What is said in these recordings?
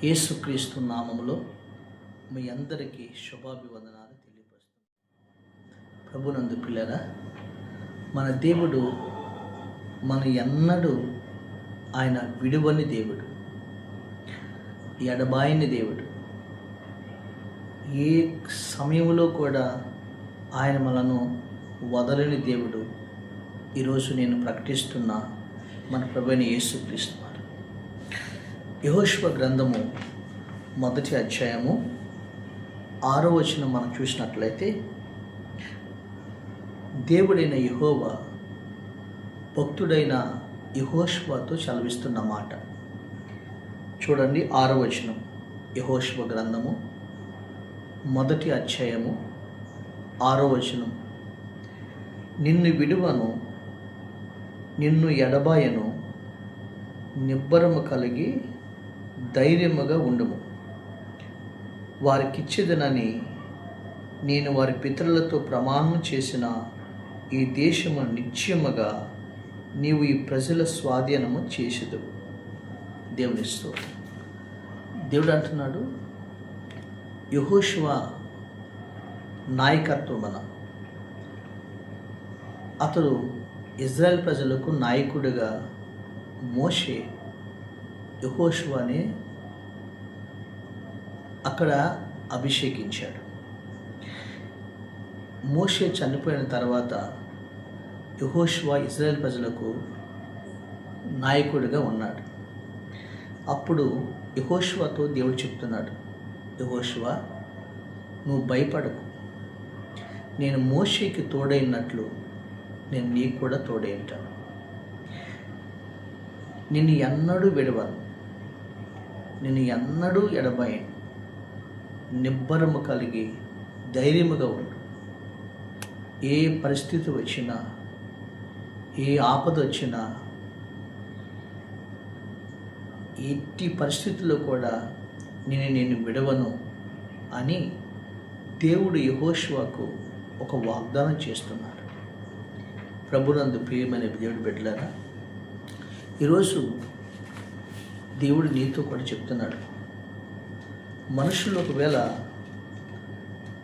యేసుక్రీస్తు నామములో మీ అందరికీ శుభాభివందనాలు తెలియపరుస్తున్నాను. ప్రభునందు పిల్లరా, మన దేవుడు మన ఎన్నడూ ఆయన విడువని దేవుడు, ఎడబాయని దేవుడు. ఏ సమయంలో కూడా ఆయన మనను వదలని దేవుడు. ఈరోజు నేను ప్రకటిస్తున్న మన ప్రభువైన యేసుక్రీస్తు వారు. యెహోషువ గ్రంథము 1వ అధ్యాయము 6వ వచనం మనం చూసినట్లయితే, దేవుడైన యెహోవా భక్తుడైన యెహోషువతో సెలవిస్తున్న మాట చూడండి. 6వ వచనం, యెహోషువ గ్రంథము 1వ అధ్యాయము 6వ వచనం. నిన్ను విడువను, నిన్ను ఎడబాయను, నిబ్బరము కలిగి ధైర్యముగా ఉండుము. వారికిచ్చేదనని నేను వారి పితరులతో ప్రమాణం చేసిన ఈ దేశము నిశ్చయముగా నీవు ఈ ప్రజల స్వాధీనము చేసేదవు. దేవుని స్తోత్రం. దేవుడు అంటున్నాడు, యెహోషువ నాయకత్వమున అతడు ఇజ్రాయెల్ ప్రజలకు నాయకుడిగా మోషే యెహోషువని అక్కడ అభిషేకించాడు. మోషే చనిపోయిన తర్వాత యెహోషువ ఇజ్రాయెల్ ప్రజలకు నాయకుడిగా ఉన్నాడు. అప్పుడు యెహోషువతో దేవుడు చెప్తున్నాడు, యెహోషువ, నువ్వు భయపడకు, నేను మోషేకి తోడైనట్లు నేను నీకు కూడా తోడై ఉంటాను. నిన్ను ఎన్నడూ విడవను, నిన్ను ఎన్నడూ ఎడబాయను. నిబ్బరము కలిగి ధైర్యముగా ఉండు. ఏ పరిస్థితి వచ్చినా, ఏ ఆపద వచ్చినా, ఎట్టి పరిస్థితుల్లో కూడా నేను విడవను అని దేవుడు యెహోషువకు ఒక వాగ్దానం చేస్తున్నాడు. ప్రభునందు ప్రియమైన దేవుడు బిడ్డలారా, ఈరోజు దేవుడు నీతో కూడా చెప్తున్నాడు, మనుషులు ఒకవేళ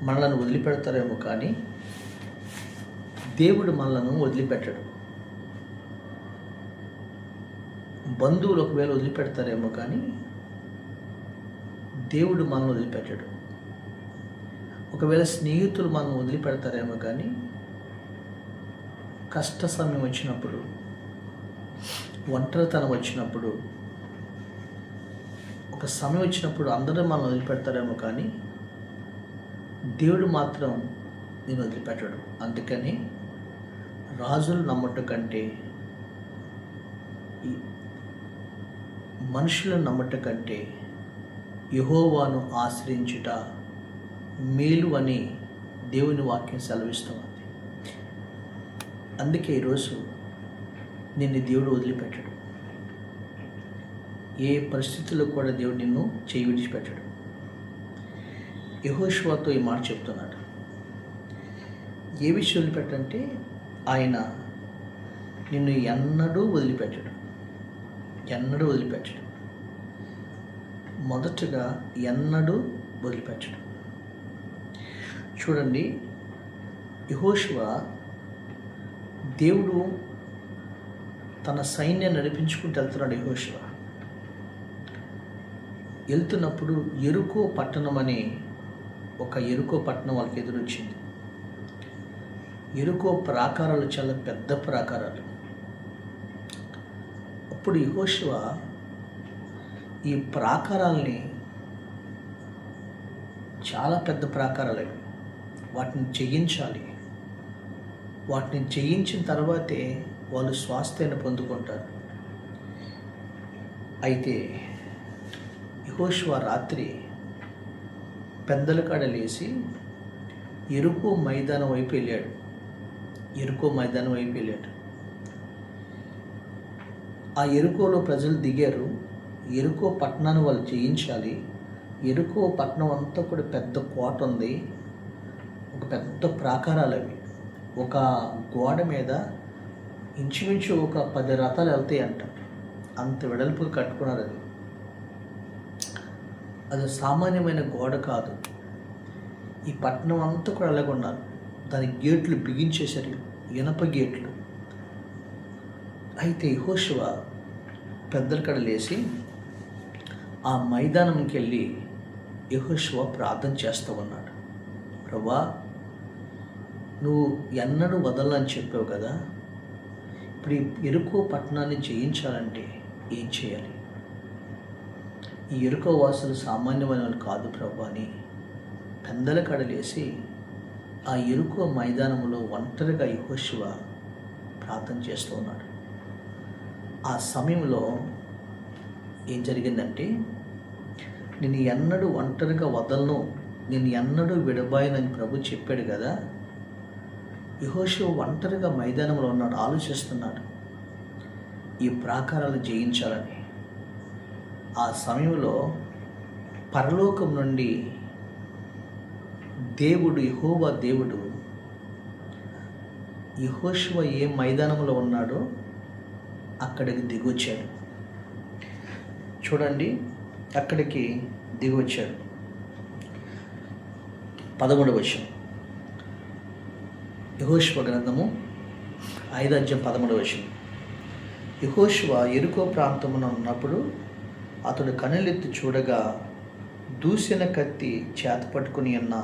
మనలను వదిలిపెడతారేమో కానీ దేవుడు మనలను వదిలిపెట్టడు. బంధువులు ఒకవేళ వదిలిపెడతారేమో కానీ దేవుడు మనల్ని వదిలిపెట్టడు. ఒకవేళ స్నేహితులు మనం వదిలిపెడతారేమో కానీ కష్ట సమయం వచ్చినప్పుడు, ఒంటరితనం వచ్చినప్పుడు, ఒక సమయం వచ్చినప్పుడు అందరూ మనం వదిలిపెడతారేమో కానీ దేవుడు మాత్రం నేను వదిలిపెట్టడు. అందుకని రాజులు నమ్మటం కంటే, మనుషులను నమ్మటం కంటే యెహోవాను ఆశ్రయించుట మేలు అని దేవుని వాక్యం సెలవిస్తుంది. అందుకే ఈరోజు నిన్ను దేవుడు వదిలిపెట్టడు. ఏ పరిస్థితుల్లో కూడా దేవుడు నిన్ను చేయి విడిచిపెట్టడు. యెహోషువతో ఈ మాట చెప్తున్నాడు. ఏ విషయం వదిలిపెట్టంటే, ఆయన నిన్ను ఎన్నడూ వదిలిపెట్టడు, ఎన్నడూ వదిలిపెట్టడు. మొదటగా ఎన్నడూ వదిలిపెట్టడు. చూడండి, యెహోషువ దేవుడు తన సైన్యాన్ని నడిపించుకుంటూ వెళ్తున్నాడు. యెహోషువ వెళ్తున్నప్పుడు యెరికో పట్టణం అనే ఒక యెరికో పట్టణం వాళ్ళకి ఎదురొచ్చింది. యెరికో ప్రాకారాలు చాలా పెద్ద ప్రాకారాలు. అప్పుడు యెహోషువ ఈ ప్రాకారాలని, చాలా పెద్ద ప్రాకారాలు, వాటిని జయించాలి. వాటిని జయించిన తర్వాతే వాళ్ళు స్వాస్థ్యాన్ని పొందుకుంటారు. అయితే యెహోషువ రాత్రి పెద్దల కాడ లేచి యెరికో మైదానం వైపు వెళ్ళాడు. ఆ యెరికోలో ప్రజలు దిగారు. యెరికో పట్టణాన్ని వాళ్ళు జయించాలి. యెరికో పట్టణం అంతా కూడా పెద్ద కోట ఉంది, ఒక పెద్ద ప్రాకారాలు అవి. ఒక గోడ మీద ఇంచుమించు ఒక 10 రథాలు వెళ్తాయి అంట. అంత వెడల్పుగా కట్టుకున్నారు అది. అది సామాన్యమైన గోడ కాదు. ఈ పట్టణం అంతా కూడా అలాగే ఉన్నారు. దాని గేట్లు బిగించేశారు, ఇనప గేట్లు. అయితే యెహోషువ పెద్దల కడ లేచి ఆ మైదానంకి వెళ్ళి యెహోషువ ప్రార్థన చేస్తూ ఉన్నాడు. ప్రభువా, నువ్వు ఎన్నడూ వదలని చెప్పావు కదా, ఇప్పుడు ఈ యెరికో పట్టణాన్ని జయించాలంటే ఏం చేయాలి? ఈ యెరికో వాసులు సామాన్యమైన వాళ్ళు కాదు ప్రభు అని పెద్దల కడలేసి ఆ యెరికో మైదానంలో ఒంటరిగా యెహోషువ ప్రార్థన చేస్తూ ఉన్నాడు. ఆ సమయంలో ఏం జరిగిందంటే, నేను ఎన్నడూ ఒంటరిగా వదలను, నేను ఎన్నడూ విడబాయనని ప్రభు చెప్పాడు కదా. యెహోషువ ఒంటరిగా మైదానంలో ఉన్నాడు, ఆలోచిస్తున్నాడు ఈ ప్రాకారాలు జయించాలని. ఆ సమయంలో పరలోకం నుండి దేవుడు, యెహోవా దేవుడు, యెహోషువ ఏ మైదానంలో ఉన్నాడో అక్కడికి దిగొచ్చాడు. చూడండి, అక్కడికి దిగొచ్చాడు. 11వ వచనం, యెహోషువ గ్రంథము 5:13 వచనం. యెహోషువ యెరికో ప్రాంతమున ఉన్నప్పుడు అతడు కనులెత్తి చూడగా దూసిన కత్తి చేత పట్టుకుని ఉన్న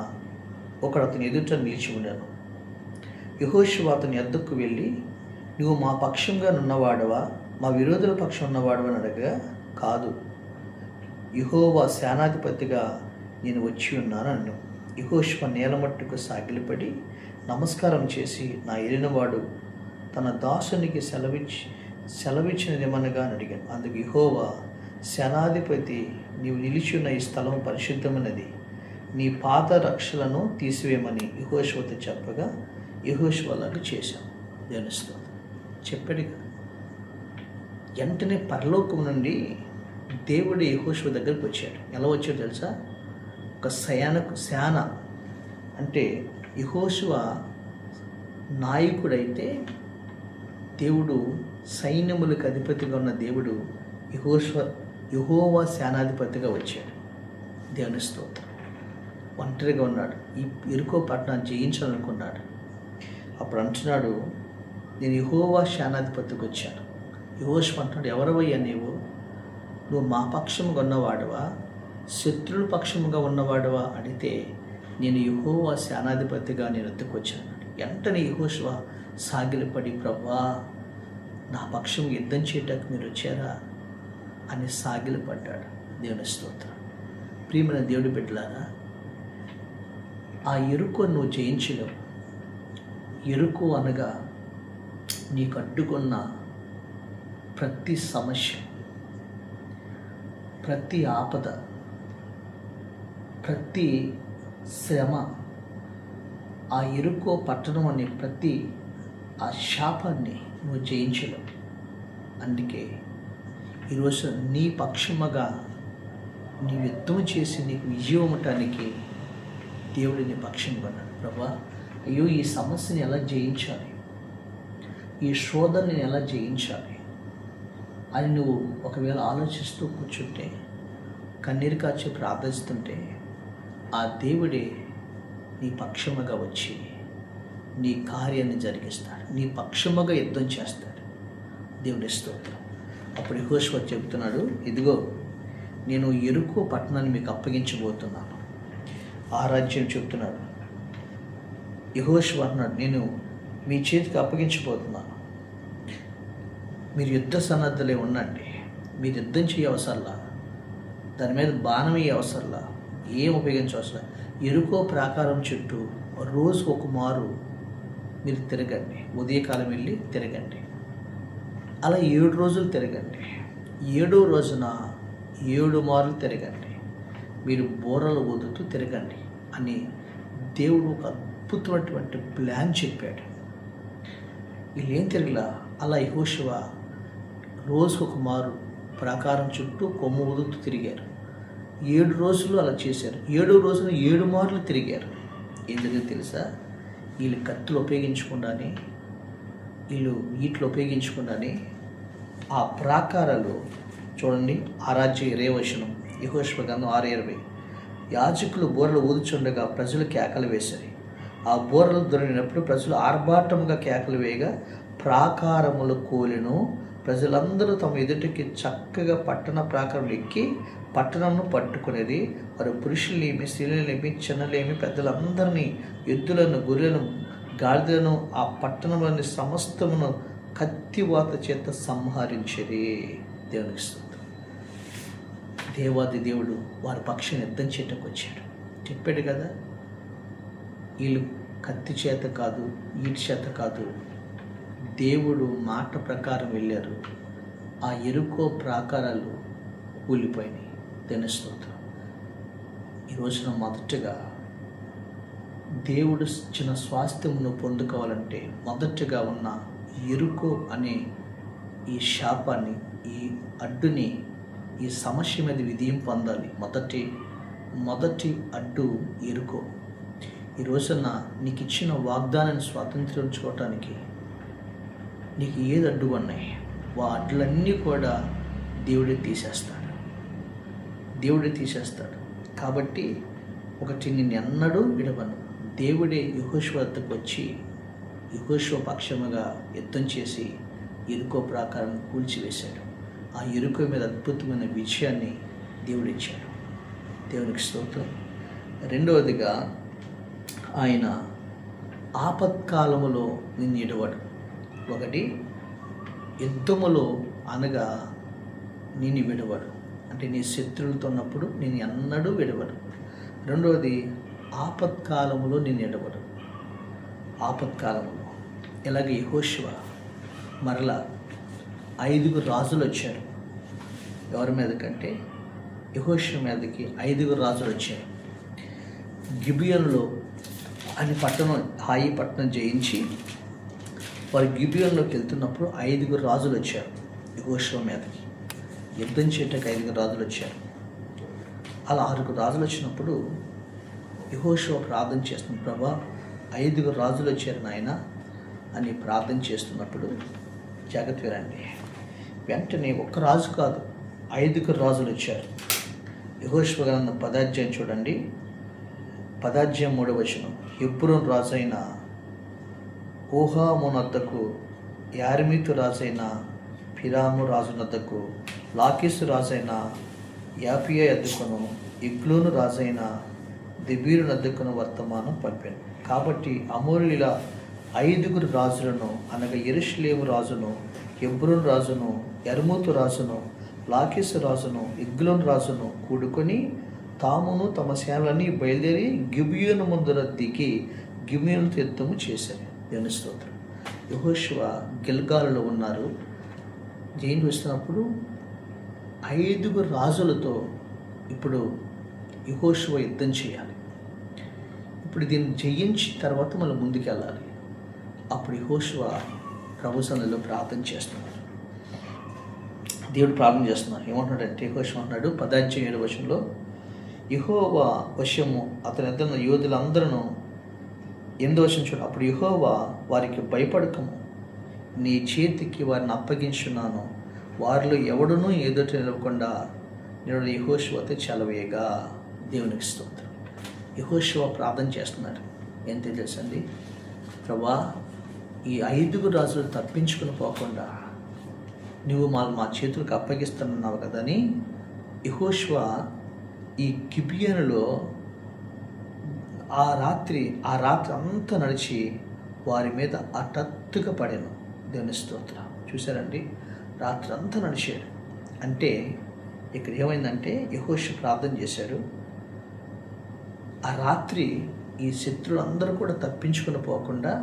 ఒకడు అతని ఎదుట నిలిచి ఉన్నాడు. యెహోషువ అతని యొద్దకు వెళ్ళి, నువ్వు మా పక్షంగా నున్నవాడవా, మా విరోధుల పక్షం ఉన్నవాడవా అని అడగగా, కాదు, యెహోవా సేనాధిపతిగా నేను వచ్చి ఉన్నాను అన్నాను. యెహోషువ నేలమట్టుకు సాగిలపడి నమస్కారం చేసి, నా ఏలినవాడు తన దాసునికి సెలవిచ్చినదేమనగా అని అడిగాను. అందుకు యెహోవా, సేనాధిపతి, నీవు నిలిచి ఉన్న ఈ స్థలం పరిశుద్ధమైనది, నీ పాత రక్షలను తీసివేయమని యెహోషువతో చెప్పగా యెహోషువ అలాగే చేశాం. దేవుని స్తోత్రం. చెప్పాడు కదా. వెంటనే పరలోకం నుండి దేవుడు యెహోషువ దగ్గరికి వచ్చాడు. ఎలా వచ్చాడు తెలుసా? ఒక సేన అంటే యెహోషువ నాయకుడైతే దేవుడు, సైన్యములకు అధిపతిగా ఉన్న దేవుడు యెహోవా సేనాధిపతిగా వచ్చాడు. దేవుని స్తోత్రం. ఒంటరిగా ఉన్నాడు, ఈ యెరికో పట్టణాన్ని జయించాలనుకున్నాడు. అప్పుడు అంటున్నాడు, నేను యెహోవా సేనాధిపతికి వచ్చాను. యెహోషువ అంటున్నాడు, ఎవరవయ్యా నీవు? నువ్వు మా పక్షముగా ఉన్నవాడవా, శత్రువుల పక్షముగా ఉన్నవాడవా అడిగితే, నేను యెహోవా సేనాధిపతిగా నేను ఎత్తుకొచ్చాను. వెంటనే యెహోషువ సాగిలపడి, ప్రభువా, నా పక్షం యుద్ధం చేయటానికి మీరు వచ్చారా అని సాగిలపడ్డాడు. దేవుని స్తోత్రం. ప్రియమైన దేవుడి బిడ్డలారా, ఆ యెరికో నువ్వు జయించలేవు. యెరికో అనగా నీకు అడ్డుకున్న ప్రతి సమస్య, ప్రతి ఆపద, ప్రతి శ్రమ, ఆ యెరికో పట్టణం అనే ప్రతి ఆ శాపాన్ని నువ్వు జయించలేవు. అందుకే ఈరోజు నీ పక్షముగా నీ యుద్ధం చేసి నీకు విజయం ఇవ్వటానికి దేవుడు నీ పక్షంగా ఉన్నాడు. ప్రభా, అయ్యో, ఈ సమస్యని ఎలా జయించాలి, ఈ శోధనని ఎలా జయించాలి అని నువ్వు ఒకవేళ ఆలోచిస్తూ కూర్చుంటే, కన్నీరు కాచి ప్రార్థిస్తుంటే, ఆ దేవుడే నీ పక్షముగా వచ్చి నీ కార్యాన్ని జరిగిస్తాడు, నీ పక్షముగా యుద్ధం చేస్తాడు. దేవుని స్తోత్రం. అప్పుడు యెహోషువ చెబుతున్నాడు, ఇదిగో నేను యెరికో పట్టణాన్ని మీకు అప్పగించబోతున్నాను. ఆ రాజ్యం చెప్తున్నాడు. యెహోషువ అన్నాడు, నేను మీ చేతికి అప్పగించబోతున్నాను, మీరు యుద్ధ సన్నద్ధలే ఉండండి. మీరు యుద్ధం చేయ అవసరంలా, దాని మీద బాణం వేయ అవసరంలా, ఏం ఉపయోగించవసరం. యెరికో ప్రాకారం చుట్టూ రోజుకు ఒక మారు మీరు తిరగండి. ఉదయకాలం వెళ్ళి తిరగండి. అలా 7 రోజులు తిరగండి. 7వ రోజున 7 మార్లు తిరగండి. మీరు బోరలు ఊదుతూ తిరగండి అని దేవుడు ఒక అద్భుతమైనటువంటి ప్లాన్ చెప్పాడు. వీళ్ళేం తిరగలా. అలా యెహోషువ రోజుకొక మారు ప్రాకారం చుట్టూ కొమ్ము ఊదుతూ తిరిగారు. 7 రోజులు అలా చేశారు. 7వ రోజున 7 మార్లు తిరిగారు. ఏం జరిగిందో తెలుసా? వీళ్ళు కత్తులు ఉపయోగించకుండానే, వీళ్ళు ఈట్లు ఉపయోగించకుండానే ఆ ప్రాకారాలు చూడండి. 6:20 యెహోషువ గ్రంథం 6:20. యాజకులు బూరలు ఊదుచుండగా ప్రజలు కేకలు వేశారు. ఆ బూరలు దొరికినప్పుడు ప్రజలు ఆర్భాటముగా కేకలు వేయగా ప్రాకారములు కూలిను. ప్రజలందరూ తమ ఎదుటికి చక్కగా పట్టణ ప్రాకారం ఎక్కి పట్టణంను పట్టుకునేది. వారు పురుషులేమి, స్త్రీలేమి, చిన్నలేమి, పెద్దలందరినీ, ఎద్దులను, గొర్రెలను, గాడిదలను, ఆ పట్టణంలోని సమస్తమును కత్తివాత చేత సంహరించేది. దేవునికి స్తోత్రం. దేవాది దేవుడు వారి పక్షాన్ని యుద్ధం చేయటకు వచ్చాడు. చెప్పాడు కదా, వీళ్ళు కత్తి చేత కాదు, ఈటి చేత కాదు, దేవుడు మాట ప్రకారం వెళ్ళారు. ఆ ఎరుకో ప్రాకారాలు కూలిపోయినాయి. దేవుని స్తోత్రం. ఈ రోజున మొదటగా దేవుడు ఇచ్చిన స్వాస్థ్యమును పొందుకోవాలంటే మొదటగా ఉన్న ఎరుకో అనే ఈ శాపాన్ని, ఈ అడ్డుని, ఈ సమస్య మీద విజయం పొందాలి. మొదటి అడ్డు ఎరుకో. ఈ రోజున నీకు ఇచ్చిన వాగ్దానాన్ని స్వాతంత్రించుకోవటానికి నీకు ఏది అడ్డు ఉన్నాయి, ఆ అడ్డులన్నీ కూడా దేవుడే తీసేస్తాడు. కాబట్టి ఒకటి నిన్ను ఎన్నడూ విడవను. దేవుడే యెహోషువ వద్దకు వచ్చి యెహోషువ పక్షముగా యుద్ధం చేసి ఎరుకో ప్రాకారాన్ని కూల్చివేశాడు. ఆ ఎరుకో మీద అద్భుతమైన విజయాన్ని దేవుడు ఇచ్చాడు. దేవునికి స్తోత్రం. రెండవదిగా ఆయన ఆపత్కాలములో నిన్ను ఎడవడు. ఒకటి, యుద్ధములో అనగా నిన్ను విడవడు, అంటే నీ శత్రువులతో ఉన్నప్పుడు నేను ఎన్నడూ విడవడు. రెండవది, ఆపత్కాలములో నిన్ను ఎడవడు. ఆపత్కాలములో ఇలాగే యెహోషువ మరలా 5 రాజులు వచ్చారు. ఎవరి మీదకంటే యెహోషువ మీదకి 5 రాజులు వచ్చారు. గిబియోనులో అని పట్టణం, హాయి పట్టణం జయించి వారు గిబియోనులోకి వెళ్తున్నప్పుడు 5 రాజులు వచ్చారు యెహోషువ మీదకి. యుద్ధం చేయటానికి 5 రాజులు వచ్చారు. అలా 6 రాజులు వచ్చినప్పుడు యెహోషువ ప్రార్థన చేస్తున్న, ప్రభా 5 రాజులు వచ్చారు నాయన అని ప్రార్థన చేస్తున్నప్పుడు జాగ్రత్త వినండి. వెంటనే ఒక్క రాజు కాదు, 5 రాజులు వచ్చారు. యెహోషువ గ్రంథం 10వ అధ్యాయం చూడండి, 10వ అధ్యాయం 3వ వచనం. హెబ్రోను రాజైన ఊహామునద్దకు, యార్మీతు రాజైన పిరాము రాజునద్దకు, లాకీసు రాజైన యాపియా ఎద్దుకును, ఎగ్లోను రాజైన దెబీరు నద్దకును వర్తమానం పంపాను. కాబట్టి అమోరీల 5 రాజులను, అనగా యెరూషలేము రాజును, హెబ్రోను రాజును, యర్మూతు రాజును, లాకీసు రాజును, ఎగ్లోను రాజును కూడుకొని తామును తమ సేనలని బయలుదేరి గిబియోను ముందర దిగి గిబియోనుతో యుద్ధము చేశారు. దేవుని స్తోత్రం. యెహోషువ గిల్గాలులో ఉన్నారు. జైలు వస్తున్నప్పుడు 5 రాజులతో ఇప్పుడు యెహోషువ యుద్ధం చేయాలి. ఇప్పుడు దీన్ని జయించిన తర్వాత మళ్ళీ ముందుకు వెళ్ళాలి. అప్పుడు యెహోషువ ప్రభు సన్నిధిలో ప్రార్థన చేస్తున్నారు. దేవుడు ప్రార్థన చేస్తున్నారు. ఏమంటున్నాడంటే, యెహోషువ అన్నాడు 10వ అధ్యాయం 7వ వచనంలో, యెహోవా వశము అతని ఇద్దరు యోధులందరూ 8వ వచనం చూడు. అప్పుడు యెహోవా వారికి భయపడకము, నీ చేతికి వారిని అప్పగించున్నాను, వారిలో ఎవడునూ ఎదుట నిలవకుండా నేను యెహోషువతో చెలవేయగా. దేవునికి స్తోత్రం. యెహోషువ ప్రార్థన చేస్తున్నారు. ఏం తెలుసండి, ప్రభా ఈ 5 రాజులు తప్పించుకుని పోకుండా నువ్వు మా చేతులకు అప్పగిస్తున్నావు కదని యెహోషువ ఈ గిబియోనులో ఆ రాత్రి అంతా నడిచి వారి మీద హఠాత్తుగా పడాను. దేవుని స్తోత్రం. చూశారండి, రాత్రి అంతా నడిచాడు. అంటే ఇక్కడ ఏమైందంటే యెహోషువ ప్రార్థన చేశాడు. ఆ రాత్రి ఈ శత్రువులందరూ కూడా తప్పించుకుని పోకుండా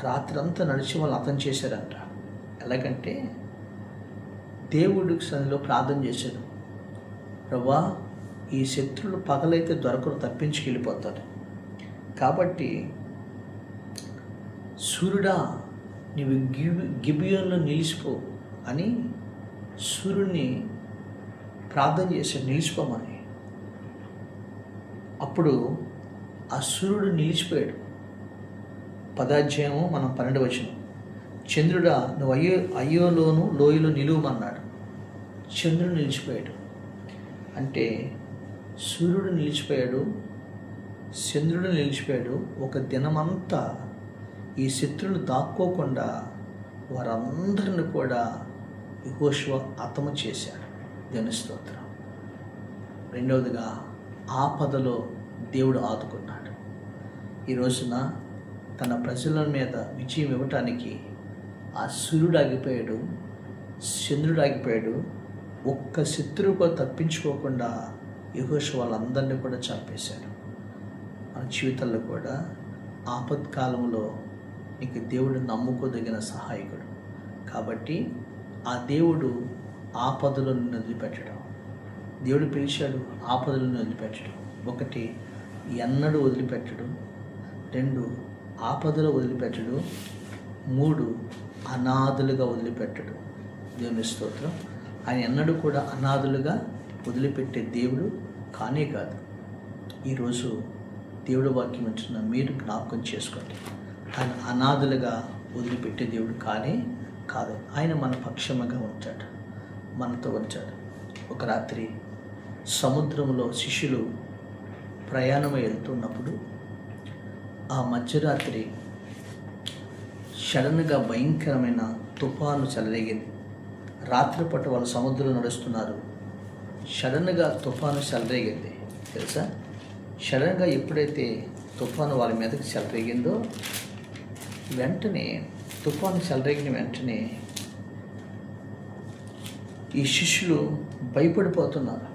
రాత్రి అంతా నడిచి వాళ్ళు అర్థం చేశారంట. ఎలాగంటే దేవుడికి సన్నిధిలో ప్రార్థన చేశాడు, ప్రభా ఈ శత్రువులు పగలైతే దొరకరు, తప్పించుకెళ్ళిపోతారు. కాబట్టి సూర్యుడా నీవు గిబియోనులో నిలిచిపో అని సూర్యుడిని ప్రార్థన చేశాడు, నిలిచిపోమని. అప్పుడు ఆ సూర్యుడు నిలిచిపోయాడు. 10వ అధ్యాయము మనం 12వ వచనం. చంద్రుడా నువ్వు అయ్యోలోను లోయలో నిలువమన్నాడు. చంద్రుడు నిలిచిపోయాడు. అంటే సూర్యుడు నిలిచిపోయాడు, చంద్రుడు నిలిచిపోయాడు. ఒక దినమంతా ఈ శత్రువులు దాక్కోకుండా వారందరిని కూడా యెహోషువ హతము చేశాడు. దేవుని స్తోత్రం. రెండవదిగా ఆపదలో దేవుడు ఆదుకున్నాడు. ఈ రోజున తన ప్రజల మీద విజయం ఇవ్వటానికి ఆ సూర్యుడు ఆగిపోయాడు, చంద్రుడు ఆగిపోయాడు. ఒక్క శత్రువుకు తప్పించుకోకుండా యెహోషువ వాళ్ళందరినీ కూడా చంపేశాడు. మన జీవితంలో కూడా ఆపత్కాలంలో నీకు దేవుడు నమ్ముకోదగిన సహాయకుడు. కాబట్టి ఆ దేవుడు ఆపదలో నిన్ను వదిలిపెట్టడం, దేవుడు పిలిచాడు ఆపదలను వదిలిపెట్టడం. ఒకటి, ఎన్నడూ వదిలిపెట్టడు. రెండు, ఆపదలో వదిలిపెట్టడు. మూడు, అనాథులుగా వదిలిపెట్టడు. దేవుని స్తోత్రం. ఆయన ఎన్నడూ కూడా అనాథులుగా వదిలిపెట్టే దేవుడు కానే కాదు. ఈరోజు దేవుడు వాక్యం ఉంటున్న మీరు జ్ఞాపకం చేసుకోండి. ఆయన అనాథులుగా వదిలిపెట్టే దేవుడు కానే కాదు. ఆయన మన పక్షముగా ఉంటాడు, మనతో ఉంటాడు. ఒక రాత్రి సముద్రంలో శిష్యులు ప్రయాణమై వెళ్తున్నప్పుడు ఆ మధ్యరాత్రి సడన్గా భయంకరమైన తుఫాను చెలరేగింది. రాత్రిపూట వాళ్ళు సముద్రంలో నడుస్తున్నారు. సడన్గా తుఫాను చెలరేగింది. తెలుసా? సడన్గా ఎప్పుడైతే తుఫాను వాళ్ళ మీదకి చెలరేగిందో వెంటనే తుఫాను చెలరేగిన వెంటనే ఈ శిష్యులు భయపడిపోతున్నారు.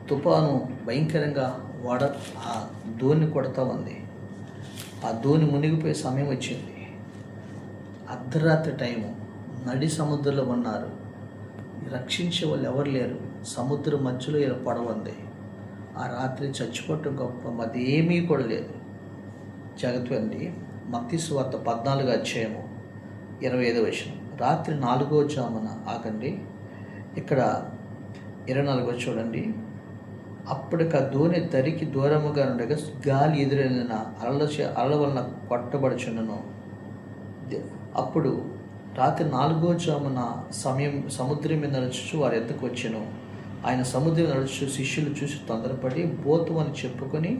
తుఫాను భయంకరంగా ఆ దోణి కొడతా ఉంది. ఆ దోణి మునిగిపోయే సమయం వచ్చింది. అర్ధరాత్రి టైము, నడి సముద్రంలో ఉన్నారు. రక్షించే వాళ్ళు ఎవరు లేరు. సముద్రం మధ్యలో ఇలా పడవ ఉంది. ఆ రాత్రి చచ్చిపోవటం గొప్ప, అదేమీ కూడా లేదు. జాగ్రత్త. మత్తయి సువార్త 14వ అధ్యాయము 25వ వచనం. రాత్రి 4వ జామున ఆగండి. ఇక్కడ 24వ చూడండి. అప్పటికి ఆ దోణి దరికి దూరముగా ఉండగా గాలి ఎదురైన అలల వలన కొట్టబడుచున్నను. అప్పుడు రాత్రి 4వ జామున సముద్రం మీద నడుచు వారు ఎద్దకు వచ్చెను. ఆయన సముద్రం నడుచు శిష్యులు చూసి తొందరపడి బోతు అని చెప్పుకొని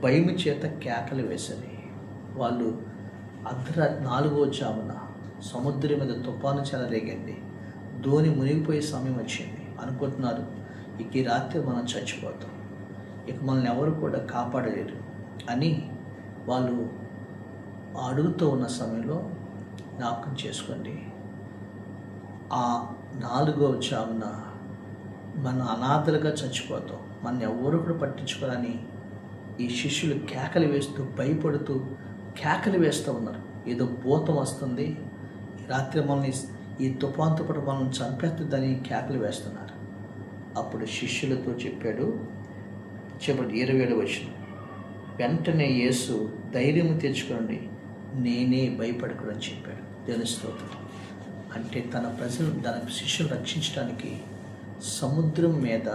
భయము చేత కేకలు వేశారు. వాళ్ళు అర్ధరాత్రి 4వ జామున సముద్రం మీద తుఫాను చెలరేగింది, దోణి మునిగిపోయే సమయం వచ్చింది. అనుకుంటున్నారు ఇక ఈ రాత్రి మనం చచ్చిపోతాం, ఇక మనల్ని ఎవరు కూడా కాపాడలేరు అని వాళ్ళు అడుగుతూ ఉన్న సమయంలో జ్ఞాపకం చేసుకోండి. ఆ 4వ జామున మనం అనాథలుగా చచ్చిపోతాం, మన ఎవరు కూడా పట్టించుకోరని ఈ శిష్యులు కేకలు వేస్తూ భయపడుతూ కేకలు వేస్తూ ఉన్నారు. ఏదో భూతం వస్తుంది, ఈ రాత్రి మనల్ని ఈ తుఫాన్తో పాటు మనం చంపేస్తుందని కేకలు వేస్తున్నారు. అప్పుడు శిష్యులతో చెప్పాడు 27వ వచనం. వెంటనే యేసు ధైర్యం తెచ్చుకోండి, నేనే భయపడకూడని చెప్పాడు. దేవుని స్తోత్రం. అంటే తన శిష్యులు రక్షించడానికి సముద్రం మీద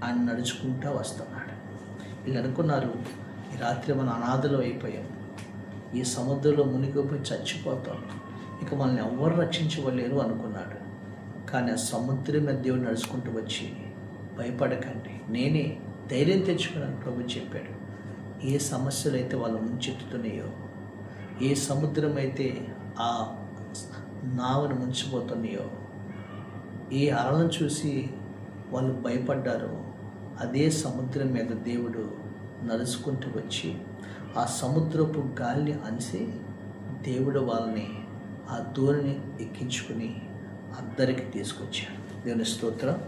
ఆయన నడుచుకుంటూ వస్తున్నాడు. వీళ్ళు అనుకున్నారు ఈ రాత్రి మనం అనాథలు అయిపోయాం, ఈ సముద్రంలో మునిగిపోయి చచ్చిపోతాం, ఇక మనల్ని ఎవరు రక్షించవలేరు అనుకున్నాడు. కానీ ఆ సముద్రం మీద దేవుడు నడుచుకుంటూ వచ్చి భయపడకండి, నేనే ధైర్యం తెచ్చుకున్నాను ప్రభు చెప్పాడు. ఏ సమస్యలు అయితే వాళ్ళు ముంచెత్తుతున్నాయో, ఏ సముద్రం అయితే ఆ నావను ముంచిపోతున్నాయో, ఏ అలలను చూసి వాళ్ళు భయపడ్డారో, అదే సముద్రం మీద దేవుడు నడుచుకుంటూ వచ్చి ఆ సముద్రపు గాలిని అనిసి దేవుడు వాళ్ళని ఆ దూరిని ఎక్కించుకుని అందరికి తీసుకొచ్చాడు. దేవుని స్తోత్రం.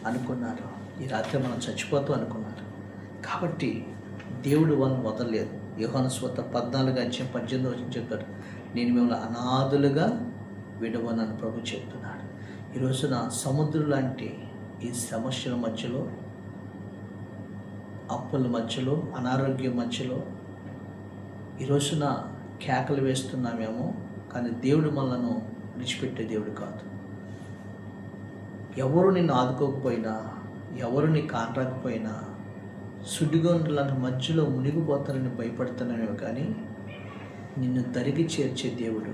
అనుకున్నారు ఈ రాత్రి మనం చచ్చిపోతాం అనుకున్నారు. కాబట్టి దేవుడు వాళ్ళని వదలలేదు. యోహాను సువార్త 14:18 చెప్పారు, నేను మిమ్మల్ని అనాథులుగా విడవనని ప్రభు చెప్తున్నాడు. ఈ రోజున సముద్రం లాంటి ఈ సమస్యల మధ్యలో, అప్పుల మధ్యలో, అనారోగ్యం మధ్యలో ఈ రోజున కేకలు వేస్తున్నామేమో, కానీ దేవుడు మనలను విడిచిపెట్టే దేవుడు కాదు. ఎవరు నిన్ను ఆదుకోకపోయినా, ఎవరు నీ కానరాకపోయినా, సుడిగొండలను మధ్యలో మునిగిపోతారని భయపడుతున్నామేమో, కానీ నిన్ను దరికి చేర్చే దేవుడు,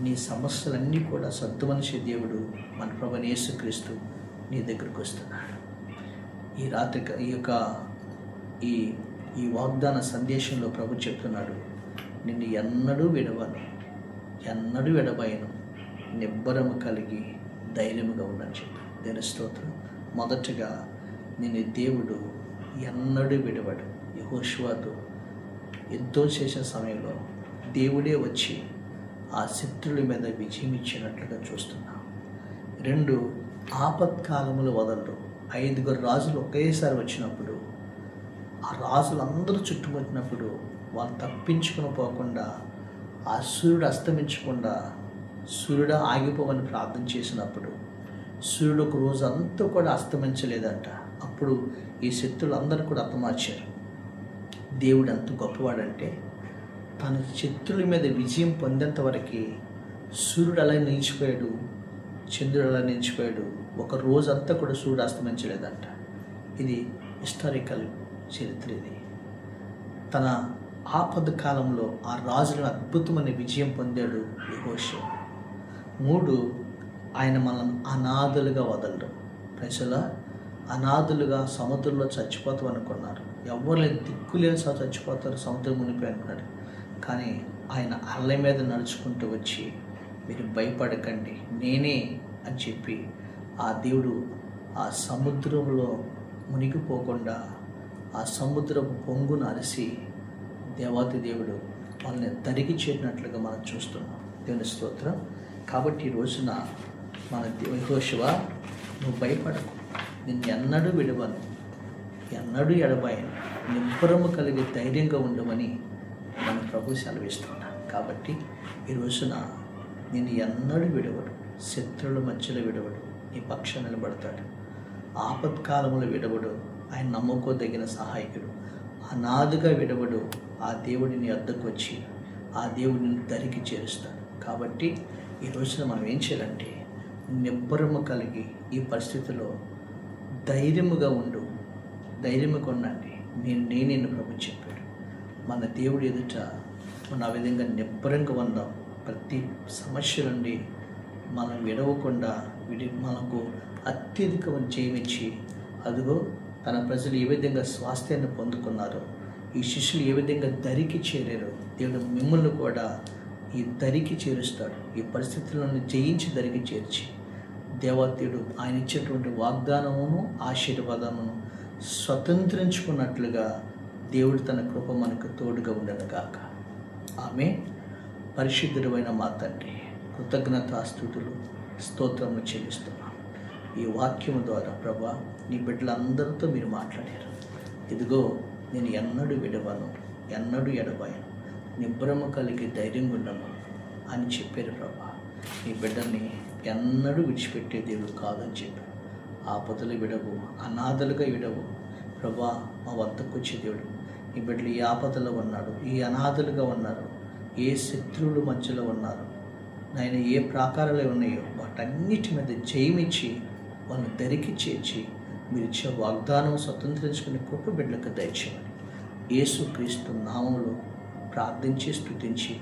నీ సమస్యలన్నీ కూడా సద్దుమనిషే దేవుడు మన ప్రభువైన యేసుక్రీస్తు నీ దగ్గరకు వస్తున్నాడు. ఈ రాత్రి ఈ వాగ్దాన సందేశంలో ప్రభు చెప్తున్నాడు, నిన్ను ఎన్నడూ విడవను, నిబ్బరము కలిగి ధైర్యముగా ఉండని చెప్పి. దేవుని స్తోత్రం. మొదటగా నిన్ను దేవుడు ఎన్నడూ విడవడు. యెహోషువతో యుద్ధం చేసిన సమయంలో దేవుడే వచ్చి ఆ శత్రుల మీద విజయం ఇచ్చినట్లుగా చూస్తున్నాం. 2, ఆపత్కాలములు వదలరు. 5 రాజులు ఒకేసారి వచ్చినప్పుడు ఆ రాజులందరూ చుట్టుముట్టినప్పుడు వాళ్ళు తప్పించుకుని పోకుండా, ఆ సూర్యుడు అస్తమించకుండా సూర్యుడు ఆగిపోవని ప్రార్థన చేసినప్పుడు సూర్యుడు ఒక రోజు అంతా కూడా అస్తమించలేదంట. అప్పుడు ఈ శత్రులు అందరూ కూడా హతమార్చారు. దేవుడు ఎంత గొప్పవాడంటే తన శత్రుల మీద విజయం పొందేంత వరకు సూర్యుడు అలా నిలిచిపోయాడు, చంద్రుడు అలా నిలిచిపోయాడు. ఒక రోజంతా కూడా సూర్యుడు అస్తమించలేదంట. ఇది హిస్టారికల్ చరిత్ర. ఇది తన ఆపద కాలంలో ఆ రాజులను అద్భుతమైన విజయం పొందాడు యెహోషువ. 3, ఆయన మనల్ని అనాథలుగా వదలరు. ప్రజల అనాథలుగా సముద్రంలో చచ్చిపోతాం అనుకున్నారు. ఎవరు లేని దిక్కులేని చచ్చిపోతారు, సముద్రం మునిపి అనుకున్నాడు. కానీ ఆయన అల్ల మీద నడుచుకుంటూ వచ్చి, మీరు భయపడకండి నేనే అని చెప్పి ఆ దేవుడు ఆ సముద్రంలో మునిగిపోకుండా ఆ సముద్రపు పొంగును అరిసి దేవాతి దేవుడు వాళ్ళని తరిగి చేరినట్లుగా మనం చూస్తున్నాం. దేవుని స్తోత్రం. కాబట్టి ఈ రోజున మన యెహోషువ, నువ్వు భయపడకు, నిన్ను ఎన్నడూ విడవను, ఎన్నడూ ఎడబాయను, నిబ్బరము కలిగి ధైర్యంగా ఉండమని మన ప్రభు సెలవిస్తున్నాడు. కాబట్టి ఈ రోజున నిన్ను ఎన్నడూ విడవడు, శత్రువుల మధ్యలో విడవడు, నీ పక్షం నిలబడతాడు. ఆపత్కాలములు విడవడు, ఆయన నమ్ముకోదగిన సహాయకుడు. అనాథగా విడవడు, ఆ దేవుడిని వద్దకు వచ్చి ఆ దేవుడిని దరికి చేరుస్తాడు. కాబట్టి ఈ రోజున మనం ఏం చేయాలంటే నిబ్బరము కలిగి ఈ పరిస్థితిలో ధైర్యముగా ఉండండి. నేనే ప్రభు చెప్పాడు. మన దేవుడి ఎదుట మనం ఆ విధంగా నిబ్బరంగా ఉందాం. ప్రతి సమస్య నుండి మనం విడవకుండా మనకు అత్యధికమైన జయమిచ్చి, అదిగో తన ప్రజలు ఏ విధంగా స్వాస్థ్యాన్ని పొందుకున్నారో, ఈ శిష్యులు ఏ విధంగా దరికి చేరారో, దేవుడు మిమ్మల్ని కూడా ఈ దరికి చేరుస్తాడు. ఈ పరిస్థితులను జయించి దరికి చేర్చి దేవదేవుడు ఆయన ఇచ్చేటువంటి వాగ్దానమును ఆశీర్వాదమును స్వతంత్రించుకున్నట్లుగా దేవుడు తన కృప మనకు తోడుగా ఉండనుగాక. ఆమె. పరిశుద్ధుడైన మా తండ్రి, కృతజ్ఞతాస్తుతులు స్తోత్రములు చెల్లిస్తున్నాం. ఈ వాక్యము ద్వారా ప్రభా, నీ బిడ్డలందరితో మీరు మాట్లాడారు. ఇదిగో నేను ఎన్నడూ విడవను, ఎన్నడూ ఎడబాయను, నిబ్బరము కలిగి ధైర్యంగా ఉండను అని చెప్పారు ప్రభా. నీ బిడ్డల్ని ఎన్నడూ విడిచిపెట్టే దేవుడు కాదని చెప్పారు. ఆపదలు విడవు, అనాథలుగా విడవు ప్రభా. మా వద్దకు వచ్చే దేవుడు, నీ బిడ్డలు ఈ ఆపదలో ఉన్నాడు, ఈ అనాథలుగా ఉన్నారు, ఏ శత్రువుల మధ్యలో ఉన్నారు నాయన, ఏ ప్రాకారాలు ఉన్నాయో వాటన్నిటి మీద జయమిచ్చి వాళ్ళని దరికి చేర్చి మీరు ఇచ్చే వాగ్దానం స్వతంత్రించుకునే కృప బిడ్డలకు దయచేయమని యేసుక్రీస్తు నామములో ప్రార్థించి స్తుతించి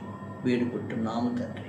వేడుకుంటున్నాము తండ్రి.